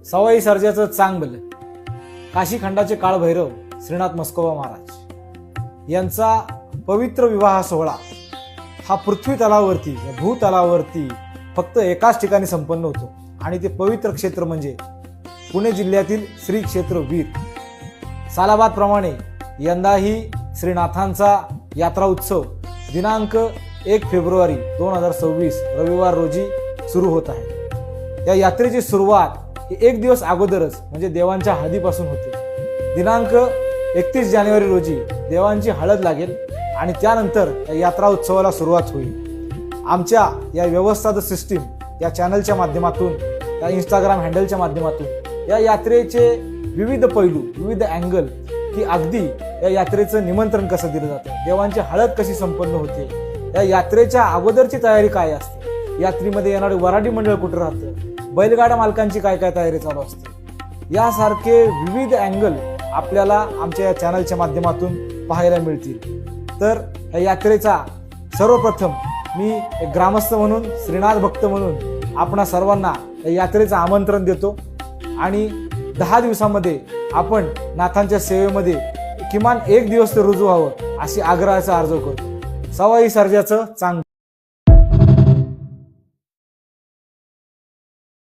सवाई सर्जाचं चांग भलं. काशीखंडाचे काळभैरव श्रीनाथ मस्कोबा महाराज यांचा पवित्र विवाह सोहळा हा पृथ्वी तलावरती, भूतलावरती फक्त एकाच ठिकाणी संपन्न होतो आणि ते पवित्र क्षेत्र म्हणजे पुणे जिल्ह्यातील श्री क्षेत्र वीर. सालाबादप्रमाणे यंदाही श्रीनाथांचा यात्रा उत्सव दिनांक 1 फेब्रुवारी 2026 रविवार रोजी सुरू होत आहे. या यात्रेची सुरुवात ही 1 दिवस अगोदरच म्हणजे देवांच्या हळदीपासून होते. दिनांक 31 जानेवारी रोजी देवांची हळद लागेल आणि त्यानंतर या यात्रा उत्सवाला सुरुवात होईल. आमच्या या व्यवस्था सिस्टीम या चॅनलच्या माध्यमातून, या इंस्टाग्राम हँडलच्या माध्यमातून या यात्रेचे विविध पैलू, विविध अँगल, की अगदी या यात्रेचं निमंत्रण कसं दिलं जातं, देवांची हळद कशी संपन्न होते, या यात्रेच्या अगोदरची तयारी काय असते, यात्रेमध्ये येणारे वराडी मंडळ कुठं राहतं, बैलगाडा मालकांची काय काय तयारी चालू असते, यासारखे विविध अँगल आपल्याला आमच्या या चॅनलच्या माध्यमातून पाहायला मिळतील. तर या यात्रेचा सर्वप्रथम मी एक ग्रामस्थ म्हणून, श्रीनाथ भक्त म्हणून आपणा सर्वांना या यात्रेचं आमंत्रण देतो आणि 10 दिवसामध्ये आपण नाथांच्या सेवेमध्ये किमान 1 दिवस तर रुजू व्हावं अशी आग्रहाचा अर्ज करतो. सवाई सर्जाचं चांग.